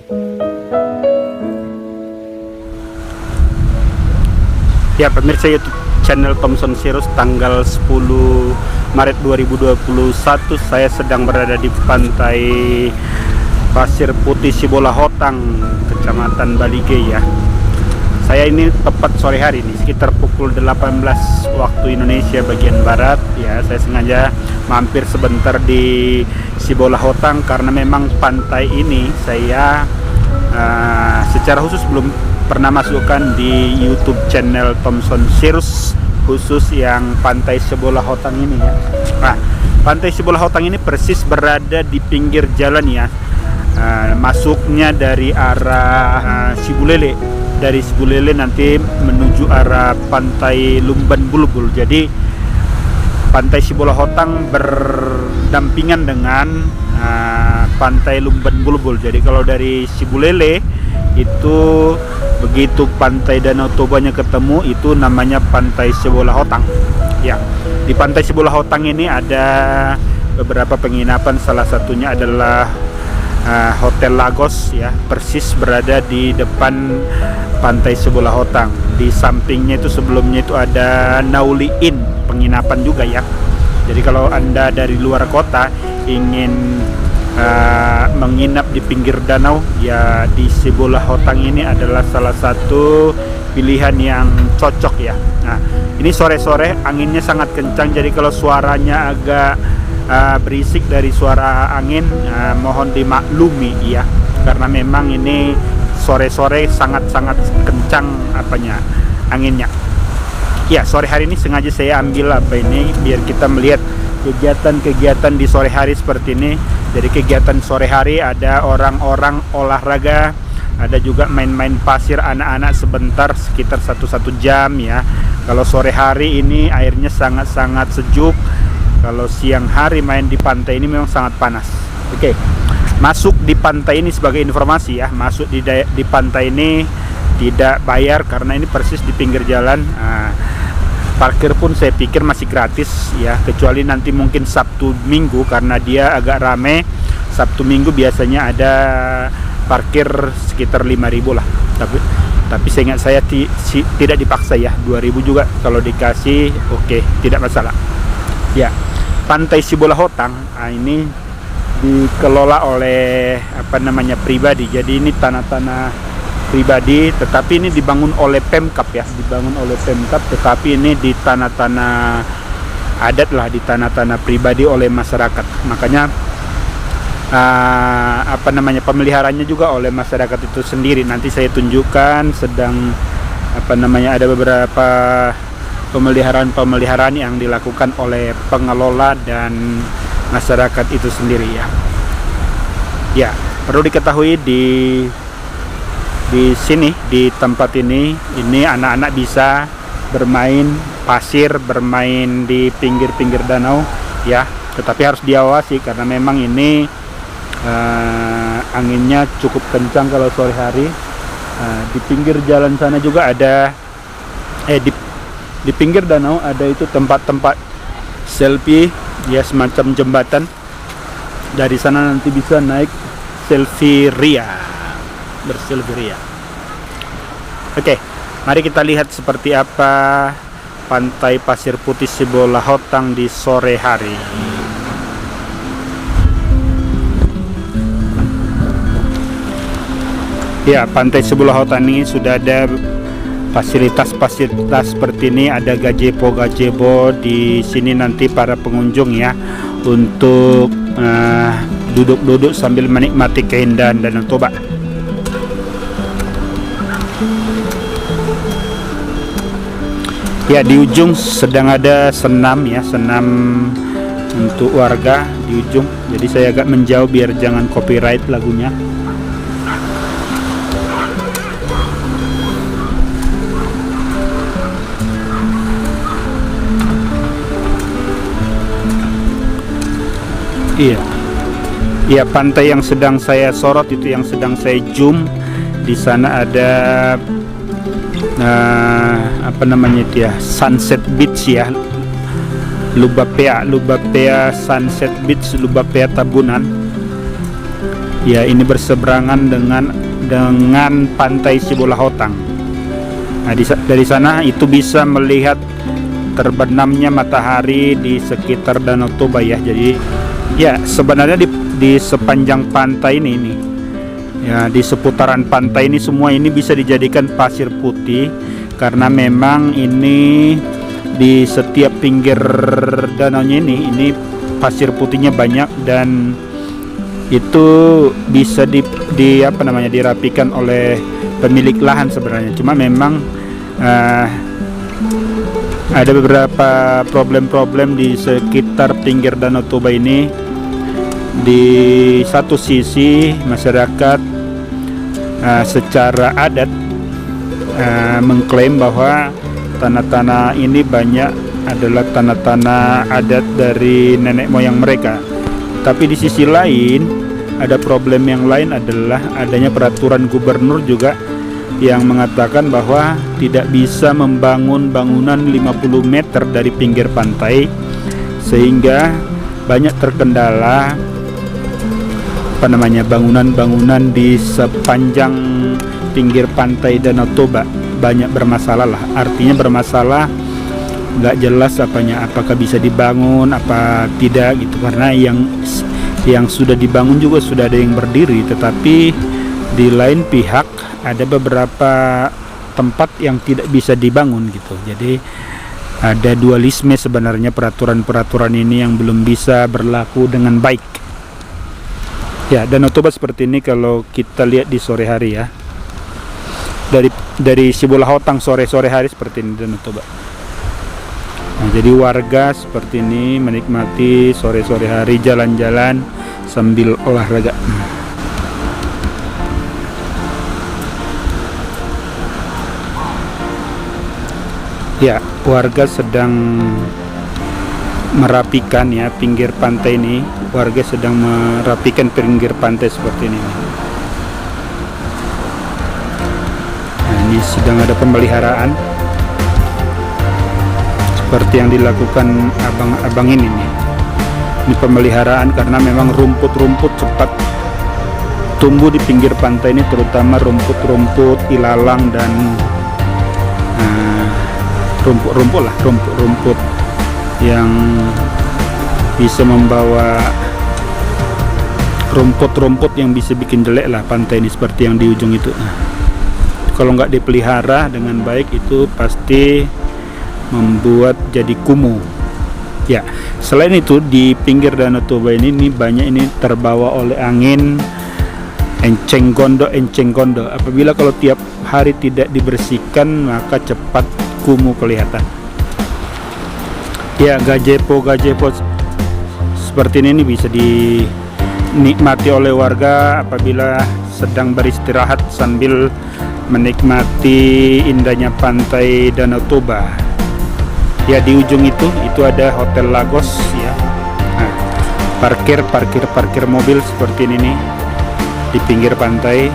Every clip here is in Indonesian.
Ya, pemirsa YouTube channel Thompson Sirus, tanggal 10 Maret 2021 saya sedang berada di pantai Pasir Putih Sibolahotang, Kecamatan Balige ya. Saya ini tepat sore hari ini sekitar pukul 18 waktu Indonesia bagian barat ya. Saya sengaja mampir sebentar di Sibolahotang karena memang pantai ini saya secara khusus belum pernah masukkan di YouTube channel Thompson Sirus khusus yang pantai Sibolahotang ini ya. Nah, pantai Sibolahotang ini persis berada di pinggir jalan ya. Masuknya dari arah Sibulele, dari Sibulele nanti menuju arah pantai Lumban Bulbul. Jadi pantai Sibolahotang berdampingan dengan pantai Lumban Bulbul. Jadi kalau dari Sibulele itu begitu pantai Danau Tobanya ketemu, itu namanya pantai Sibolahotang ya. Di pantai Sibolahotang ini ada beberapa penginapan, salah satunya adalah Hotel Lagos ya, persis berada di depan pantai Sibolahotang. Di sampingnya itu sebelumnya itu ada Nauli Inn, penginapan juga ya. Jadi kalau Anda dari luar kota ingin menginap di pinggir danau ya, di Sibolahotang ini adalah salah satu pilihan yang cocok ya. Nah, ini sore-sore anginnya sangat kencang, jadi kalau suaranya agak berisik dari suara angin, mohon dimaklumi ya, karena memang ini sore-sore sangat-sangat kencang anginnya ya. Sore hari ini sengaja saya ambil biar kita melihat kegiatan-kegiatan di sore hari seperti ini. Jadi kegiatan sore hari ada orang-orang olahraga, ada juga main-main pasir anak-anak sebentar sekitar 1 jam ya. Kalau sore hari ini airnya sangat-sangat sejuk. Kalau siang hari main di pantai ini memang sangat panas. Oke. Masuk di pantai ini sebagai informasi ya, masuk di pantai ini tidak bayar karena ini persis di pinggir jalan. Parkir pun saya pikir masih gratis ya, kecuali nanti mungkin Sabtu Minggu karena dia agak rame. Sabtu Minggu biasanya ada parkir sekitar 5.000 lah. Tapi saya ingat saya tidak dipaksa ya, 2.000 juga kalau dikasih oke, tidak masalah. Ya, pantai Sibolahotang ini dikelola oleh pribadi. Jadi ini tanah-tanah pribadi, tetapi ini dibangun oleh Pemkap ya, tetapi ini di tanah-tanah adat lah, di tanah-tanah pribadi oleh masyarakat. Makanya pemeliharaannya juga oleh masyarakat itu sendiri. Nanti saya tunjukkan sedang ada beberapa pemeliharaan yang dilakukan oleh pengelola dan masyarakat itu sendiri ya. Ya, perlu diketahui di sini, di tempat ini anak-anak bisa bermain pasir, bermain di pinggir-pinggir danau ya, tetapi harus diawasi karena memang ini anginnya cukup kencang kalau sore hari. Di pinggir jalan sana juga ada di pinggir danau ada itu tempat-tempat selfie ya, semacam jembatan. Dari sana nanti bisa naik berselfie ria. Oke, mari kita lihat seperti apa pantai Pasir Putih Sibolahotang di sore hari. Ya, pantai Sibolahotang ini sudah ada fasilitas-fasilitas seperti ini, ada gazebo di sini nanti para pengunjung ya untuk duduk-duduk sambil menikmati keindahan Danau Toba. Ya, di ujung sedang ada senam ya, senam untuk warga di ujung. Jadi saya agak menjauh biar jangan copyright lagunya. Iya, pantai yang sedang saya sorot itu, yang sedang saya zoom. Di sana ada Sunset Beach ya, Lubapea Sunset Beach, Lubapea Tabunan. Ya, ini berseberangan dengan pantai Sibolahotang. Nah, dari sana itu bisa melihat terbenamnya matahari di sekitar Danau Toba ya. Jadi ya sebenarnya di sepanjang pantai ini ya, di seputaran pantai ini semua ini bisa dijadikan pasir putih, karena memang ini di setiap pinggir danaunya ini pasir putihnya banyak, dan itu bisa dirapikan oleh pemilik lahan sebenarnya. Cuma memang ada beberapa problem-problem di sekitar pinggir Danau Toba ini. Di satu sisi masyarakat secara adat mengklaim bahwa tanah-tanah ini banyak adalah tanah-tanah adat dari nenek moyang mereka. Tapi di sisi lain ada problem yang lain, adalah adanya peraturan gubernur juga yang mengatakan bahwa tidak bisa membangun bangunan 50 meter dari pinggir pantai, sehingga banyak terkendala bangunan-bangunan di sepanjang pinggir pantai Danau Toba banyak bermasalah lah. Artinya bermasalah, nggak jelas apakah bisa dibangun apa tidak gitu, karena yang sudah dibangun juga sudah ada yang berdiri, tetapi di lain pihak ada beberapa tempat yang tidak bisa dibangun gitu. Jadi ada dualisme sebenarnya peraturan-peraturan ini yang belum bisa berlaku dengan baik. Ya, Danau Toba seperti ini kalau kita lihat di sore hari ya. Dari Sibolahotang sore hari seperti ini Danau Toba. Nah, jadi warga seperti ini menikmati sore hari jalan-jalan sambil olahraga. Ya, warga sedang merapikan ya pinggir pantai ini. Warga sedang merapikan pinggir pantai seperti ini. Nah, ini sedang ada pemeliharaan seperti yang dilakukan abang-abang ini nih. Ini pemeliharaan karena memang rumput-rumput cepat tumbuh di pinggir pantai ini, terutama rumput-rumput ilalang dan rumput-rumput yang bisa membawa rumput-rumput yang bisa bikin jelek lah pantai ini, seperti yang di ujung itu. Kalau nggak dipelihara dengan baik itu pasti membuat jadi kumuh. Ya, selain itu di pinggir Danau Toba ini banyak terbawa oleh angin enceng gondo. Apabila kalau tiap hari tidak dibersihkan maka cepat kumuh kelihatan. Ya, gajepo seperti ini bisa dinikmati oleh warga apabila sedang beristirahat sambil menikmati indahnya pantai Danau Toba. Ya, di ujung itu ada Hotel Lagos ya. Nah, parkir mobil seperti ini nih di pinggir pantai.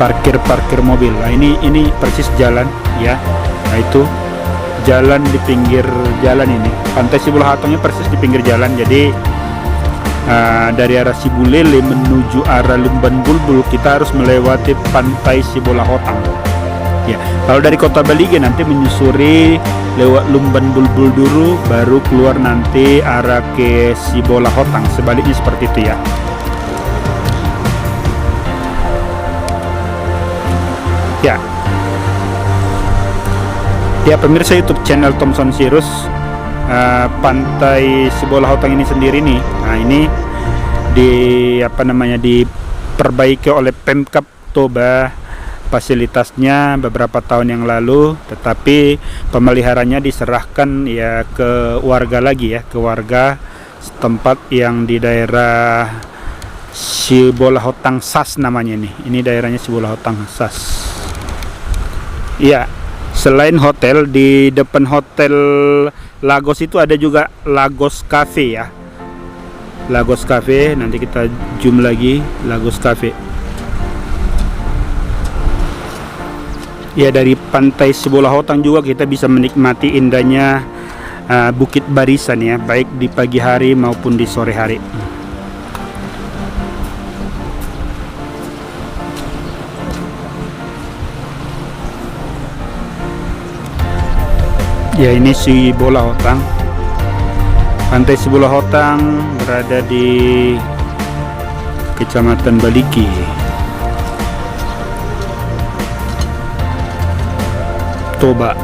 Parkir mobil. Nah, ini persis jalan ya. Nah, itu jalan di pinggir jalan ini. Pantai Sibolahotangnya persis di pinggir jalan. Jadi dari arah Sibulele menuju arah Lumban Bulbul kita harus melewati pantai Sibolahotang. Ya, kalau dari Kota Balige nanti menyusuri lewat Lumban Bulbul dulu, baru keluar nanti arah ke Sibolahotang. Sebaliknya seperti itu ya. Ya, pemirsa YouTube channel Thompson Sirus, pantai Sibolahotang ini sendiri nih. Nah, ini diperbaiki oleh Pemkab Toba fasilitasnya beberapa tahun yang lalu, tetapi pemeliharanya diserahkan ya ke warga lagi ya, ke warga setempat yang di daerah Sibolahotang Sas namanya nih. Ini daerahnya Sibolahotang Sas. Ya, selain hotel, di depan Hotel Lagos itu ada juga Lagos Cafe ya. Lagos Cafe, nanti kita zoom lagi Lagos Cafe. Ya, dari pantai Sibolahotang juga kita bisa menikmati indahnya Bukit Barisan ya, baik di pagi hari maupun di sore hari. Ya, ini Sibola Hotang. Pantai Sibola Hotang berada di Kecamatan Baligi. Toba.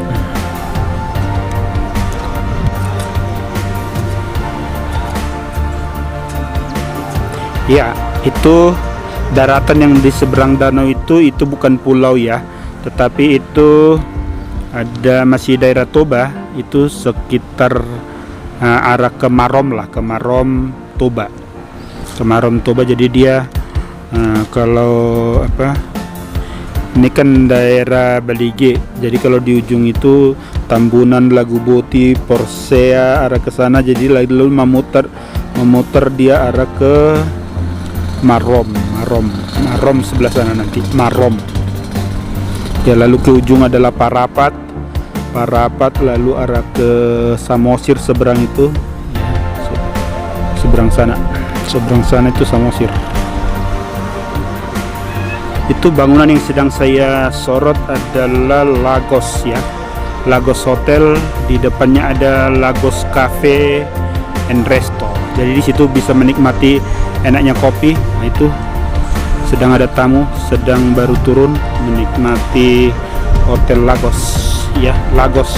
Ya, itu daratan yang di seberang danau itu bukan pulau ya, tetapi itu ada masih daerah Toba, itu sekitar arah ke Marom lah, ke Marom Toba. Ke Marom Toba, jadi dia kalau apa, ini kan daerah Baligi, jadi kalau di ujung itu Tambunan, Lagu Boti, Porsea, arah ke sana, jadi lalu memutar dia arah ke Marom sebelah sana nanti, Marom. Ya, lalu ke ujung adalah Parapat, lalu arah ke Samosir seberang itu, seberang sana itu Samosir. Itu bangunan yang sedang saya sorot adalah Lagos ya, Lagos Hotel. Di depannya ada Lagos Cafe and Resto. Jadi di situ bisa menikmati enaknya kopi. Nah, itu sedang ada tamu, sedang baru turun, menikmati Hotel Lagos ya, Lagos.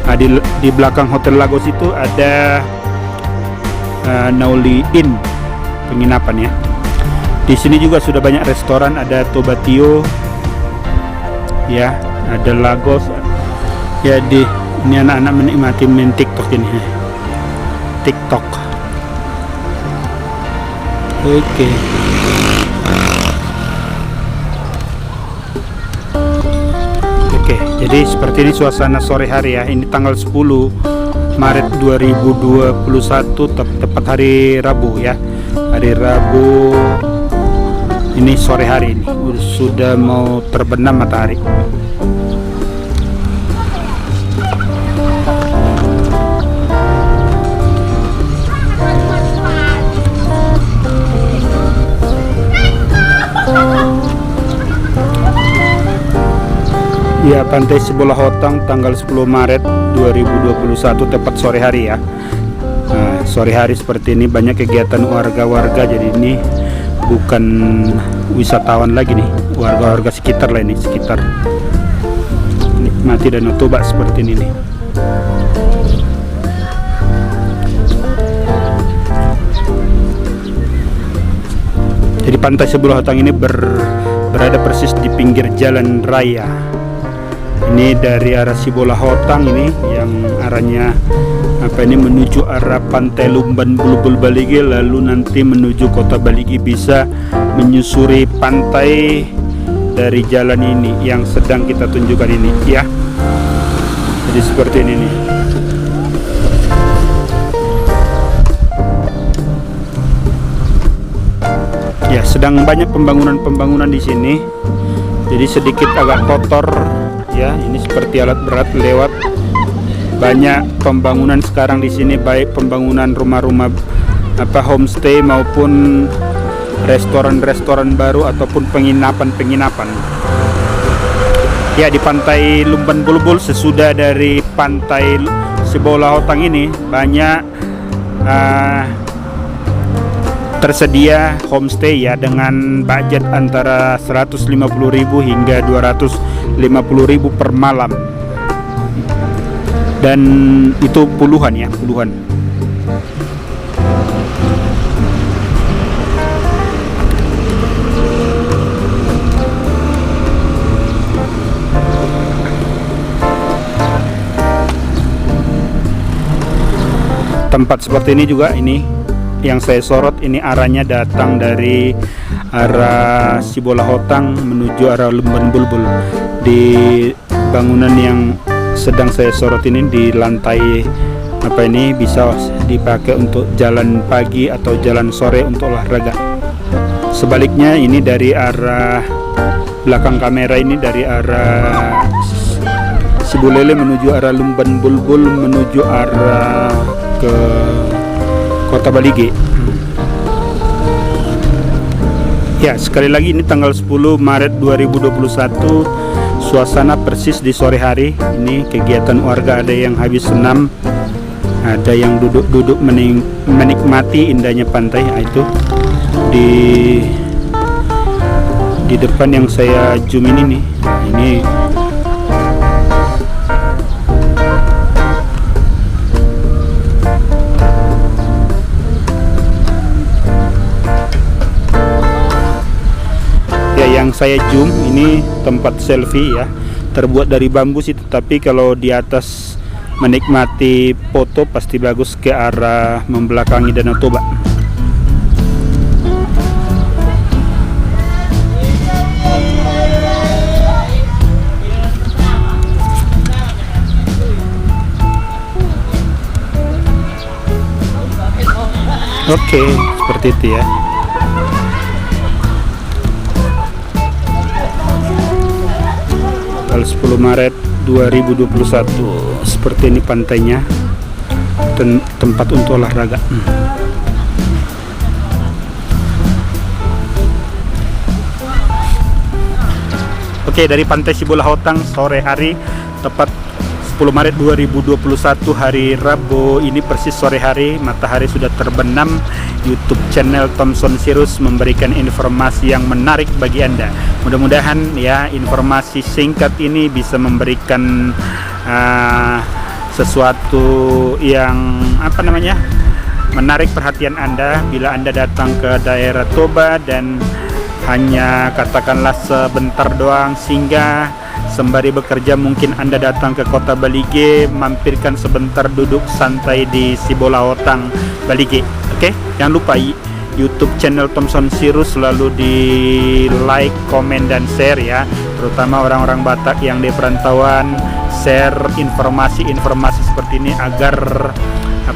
Nah, di belakang Hotel Lagos itu ada Nauli Inn, penginapan ya. Di sini juga sudah banyak restoran, ada Tobatio ya, ada Lagos ya. Ini anak-anak menikmati main TikTok ini, TikTok. Oke. Jadi seperti ini suasana sore hari ya. Ini tanggal 10 Maret 2021, tepat hari Rabu ya. Hari Rabu. Ini sore hari ini sudah mau terbenam matahari. Ya, Pantai Sibola Hotang tanggal 10 Maret 2021, tepat sore hari ya. Nah, sore hari seperti ini banyak kegiatan warga-warga, jadi ini bukan wisatawan lagi nih, warga-warga sekitar lah ini, sekitar nikmati Danau Toba seperti ini nih. Jadi Pantai Sibola Hotang ini berada persis di pinggir jalan raya. Ini dari arah Sibola Hotang ini yang arahnya menuju arah Pantai Lumban Bulbul Baligi, lalu nanti menuju kota Baligi, bisa menyusuri pantai dari jalan ini yang sedang kita tunjukkan ini ya. Jadi seperti ini nih. Ya, sedang banyak pembangunan di sini. Jadi sedikit agak kotor ya. Ini seperti alat berat lewat. Banyak pembangunan sekarang di sini, baik pembangunan rumah-rumah homestay maupun restoran-restoran baru ataupun penginapan. Ya, di Pantai Lumban Bulbul, sesudah dari Pantai Sibola Hotang ini banyak tersedia homestay ya, dengan budget antara 150.000 hingga 250.000 per malam. Dan itu puluhan. Tempat seperti ini juga, ini yang saya sorot, ini arahnya datang dari arah Sibola Hotang menuju arah Lumban Bulbul. Di bangunan yang sedang saya sorot ini, di lantai ini bisa dipakai untuk jalan pagi atau jalan sore untuk olahraga. Sebaliknya ini dari arah belakang kamera, ini dari arah Sibulele menuju arah Lumban Bulbul, menuju arah ke kota Baligi. Ya, sekali lagi ini tanggal 10 Maret 2021, suasana persis di sore hari. Ini kegiatan warga, ada yang habis senam, ada yang duduk-duduk menikmati indahnya pantai. Nah, itu di depan yang saya zoom ini nih. Ini yang saya zoom ini tempat selfie ya, terbuat dari bambu sih, tetapi kalau di atas menikmati foto pasti bagus ke arah membelakangi Danau Toba. Oke, seperti itu ya. Tanggal 10 Maret 2021, seperti ini pantainya, dan tempat untuk olahraga. Oke, dari Pantai Sibolahotang sore hari, tepat 10 Maret 2021 hari Rabu, ini persis sore hari, matahari sudah terbenam. YouTube channel Thompson Sirus memberikan informasi yang menarik bagi Anda. Mudah-mudahan ya informasi singkat ini bisa memberikan sesuatu yang menarik perhatian Anda bila Anda datang ke daerah Toba dan hanya katakanlah sebentar doang singgah sembari bekerja. Mungkin Anda datang ke kota Balige, mampirkan sebentar, duduk santai di Sibolahotang Balige. Oke, jangan lupa YouTube channel Thompson Sirus selalu di like, komen, dan share ya, terutama orang-orang Batak yang di perantauan. Share informasi-informasi seperti ini agar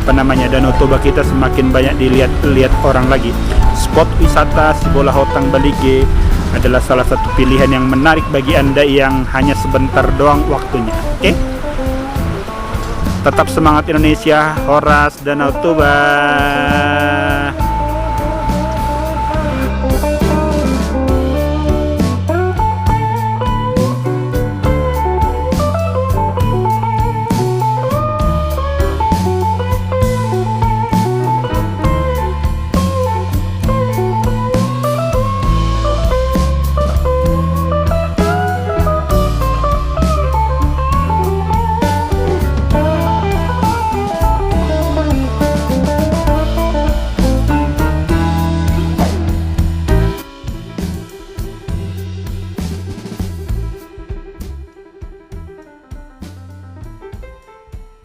Danau Toba kita semakin banyak dilihat orang lagi. Spot wisata Sibolahotang Balige adalah salah satu pilihan yang menarik bagi Anda yang hanya sebentar doang waktunya. Oke? Tetap semangat Indonesia, Horas Danau Toba.